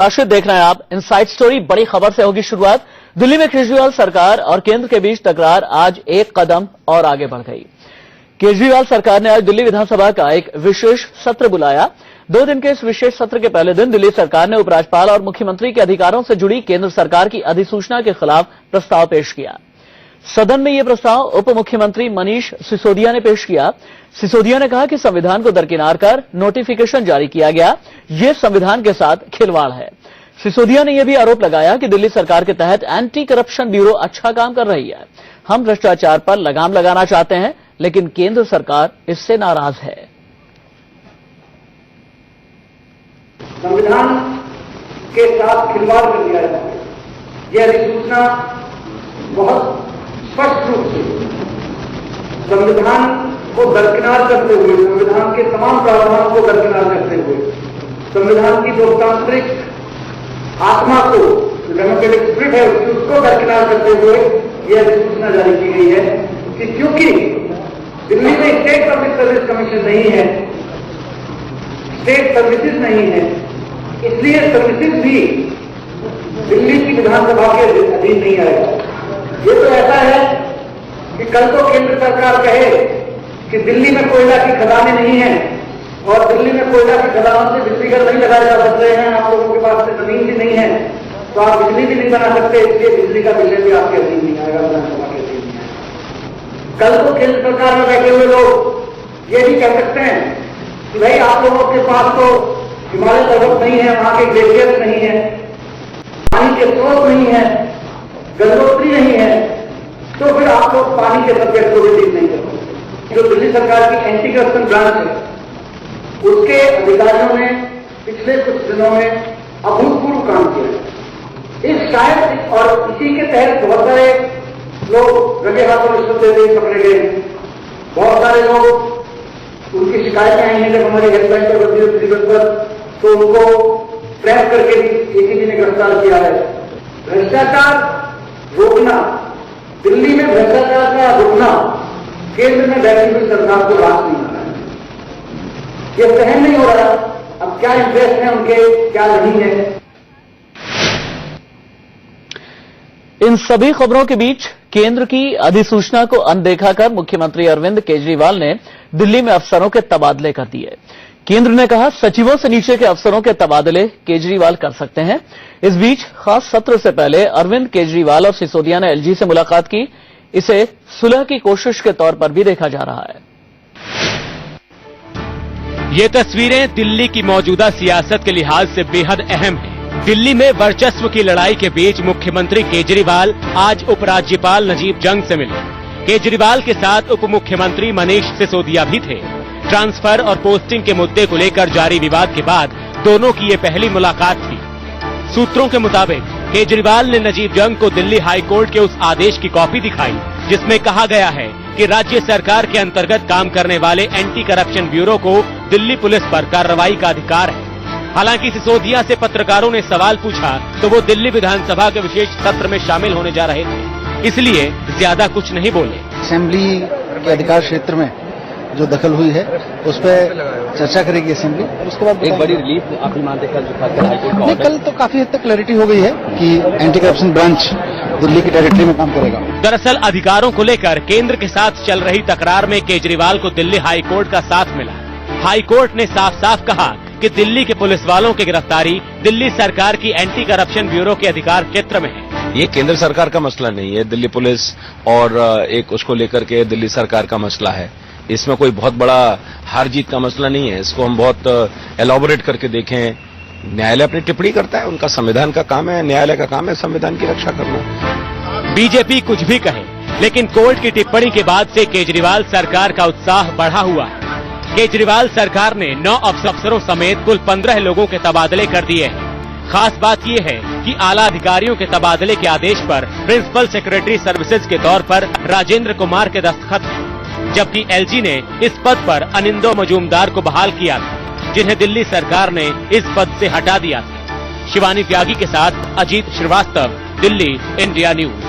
राशिद देख रहे हैं आप इनसाइड स्टोरी। बड़ी खबर से होगी शुरुआत। दिल्ली में केजरीवाल सरकार और केंद्र के बीच तकरार आज एक कदम और आगे बढ़ गई। केजरीवाल सरकार ने आज दिल्ली विधानसभा का एक विशेष सत्र बुलाया। 2 दिन के इस विशेष सत्र के पहले दिन दिल्ली सरकार ने उपराज्यपाल और मुख्यमंत्री के अधिकारों से जुड़ी केंद्र सरकार की अधिसूचना के खिलाफ प्रस्ताव पेश किया। सदन में यह प्रस्ताव उप मुख्यमंत्री मनीष सिसोदिया ने पेश किया। सिसोदिया ने कहा कि संविधान को दरकिनार कर नोटिफिकेशन जारी किया गया, यह संविधान के साथ खिलवाड़ है। सिसोदिया ने यह भी आरोप लगाया कि दिल्ली सरकार के तहत एंटी करप्शन ब्यूरो अच्छा काम कर रही है। हम भ्रष्टाचार पर लगाम लगाना चाहते हैं, लेकिन केंद्र सरकार इससे नाराज है। संविधान के साथ खिलवाड़ कर दिया जाता है। यह अधिसूचना बहुत स्पष्ट रूप से संविधान को दरकिनार करते हुए, संविधान के तमाम प्रावधानों को दरकिनार करते हुए, संविधान की लोकतांत्रिक आत्मा को, डेमोक्रेटिक स्पिरिट है उसको दरकिनार करते हुए यह अधिसूचना जारी की गई है कि क्योंकि दिल्ली में स्टेट पब्लिक सर्विस कमीशन नहीं है, स्टेट सर्विसेज नहीं है, इसलिए सर्विसेज भी दिल्ली की विधानसभा के अधीन नहीं आएगा। ये तो ऐसा है कि कल को केंद्र सरकार कहे कि दिल्ली में कोयला की खदानें नहीं है और दिल्ली में कोयला की खदानों से बिजली घर नहीं लगाए जा सकते हैं, आप लोगों के पास से जमीन भी नहीं है तो आप बिजली भी नहीं बना सकते, इसलिए बिजली का बिल भी आपके अधीन नहीं आएगा, विधानसभा के अधीन नहीं आएगा। कल को केंद्र सरकार में बैठे हुए लोग ये भी कह सकते हैं कि भाई आप लोगों के पास तो हिमालय पर्वत नहीं है, वहां के ग्लेशियर नहीं है, पानी के स्रोत नहीं है, गंगोत्री नहीं है, तो फिर आप लोग पानी के सब्जेक्ट को भी डील नहीं करोगे। जो दिल्ली सरकार की एंटी करप्शन ब्रांच है, उसके अधिकारियों ने पिछले कुछ दिनों में अभूतपूर्व काम किया। इस शायद और इसी के तहत बहुत सारे लोग रंगे हाथों रिश्वत देते पकड़े गए। बहुत सारे लोग उनकी शिकायतें आई हैं जब हमारी हेल्पलाइन पर बदली पर, तो उनको ट्रैप करके भी एसीबी ने गिरफ्तार किया है। भ्रष्टाचार रोकना, दिल्ली में भ्रष्टाचार का रोकना केंद्र में बैठी हुई सरकार को रास नहीं आ रहा है। यह सहन नहीं हो रहा। अब क्या इंटरेस्ट है उनके, क्या नहीं है। इन सभी खबरों के बीच केंद्र की अधिसूचना को अनदेखा कर मुख्यमंत्री अरविंद केजरीवाल ने दिल्ली में अफसरों के तबादले कर दिए। केंद्र ने कहा सचिवों से नीचे के अफसरों के तबादले केजरीवाल कर सकते हैं। इस बीच खास सत्र से पहले अरविंद केजरीवाल और सिसोदिया ने एलजी से मुलाकात की। इसे सुलह की कोशिश के तौर पर भी देखा जा रहा है। ये तस्वीरें दिल्ली की मौजूदा सियासत के लिहाज से बेहद अहम हैं। दिल्ली में वर्चस्व की लड़ाई के बीच मुख्यमंत्री केजरीवाल आज उपराज्यपाल नजीब जंग से मिले। केजरीवाल के साथ उप मुख्यमंत्री मनीष सिसोदिया भी थे। ट्रांसफर और पोस्टिंग के मुद्दे को लेकर जारी विवाद के बाद दोनों की ये पहली मुलाकात थी। सूत्रों के मुताबिक केजरीवाल ने नजीब जंग को दिल्ली हाई कोर्ट के उस आदेश की कॉपी दिखाई जिसमें कहा गया है कि राज्य सरकार के अंतर्गत काम करने वाले एंटी करप्शन ब्यूरो को दिल्ली पुलिस पर कार्रवाई का अधिकार है। हालांकि सिसोदिया से पत्रकारों ने सवाल पूछा तो वो दिल्ली विधानसभा के विशेष सत्र में शामिल होने जा रहे थे, इसलिए ज्यादा कुछ नहीं बोले। असेंबली के अधिकार क्षेत्र में जो दखल हुई है उस पर चर्चा करेगी असेंबली। उसके बाद एक बड़ी रिलीफ आप मानते नहीं, कल तो काफी हद तक क्लैरिटी हो गई है कि एंटी करप्शन ब्रांच दिल्ली की टेरिटरी में काम करेगा। दरअसल अधिकारों को लेकर केंद्र के साथ चल रही तकरार में केजरीवाल को दिल्ली हाई कोर्ट का साथ मिला। हाई कोर्ट ने साफ साफ कहा कि दिल्ली के पुलिस वालों की गिरफ्तारी दिल्ली सरकार की एंटी करप्शन ब्यूरो के अधिकार क्षेत्र में है। ये केंद्र सरकार का मसला नहीं है, दिल्ली पुलिस और एक उसको लेकर के दिल्ली सरकार का मसला है। इसमें कोई बहुत बड़ा हार जीत का मसला नहीं है। इसको हम बहुत एलॉबोरेट करके देखें। न्यायालय अपनी टिप्पणी करता है, उनका संविधान का काम है, न्यायालय का काम है संविधान की रक्षा करना। बीजेपी कुछ भी कहे, लेकिन कोर्ट की टिप्पणी के बाद से केजरीवाल सरकार का उत्साह बढ़ा हुआ है। केजरीवाल सरकार ने 9 अफसरों समेत कुल 15 लोगों के तबादले कर दिए हैं। खास बात यह है कि आला अधिकारियों के तबादले के आदेश पर प्रिंसिपल सेक्रेटरी सर्विसेज के तौर पर राजेंद्र कुमार के दस्तखत हैं, जबकि एलजी ने इस पद पर अनिंदो मजूमदार को बहाल किया था, जिन्हें दिल्ली सरकार ने इस पद से हटा दिया था। शिवानी त्यागी के साथ अजीत श्रीवास्तव, दिल्ली, इंडिया न्यूज।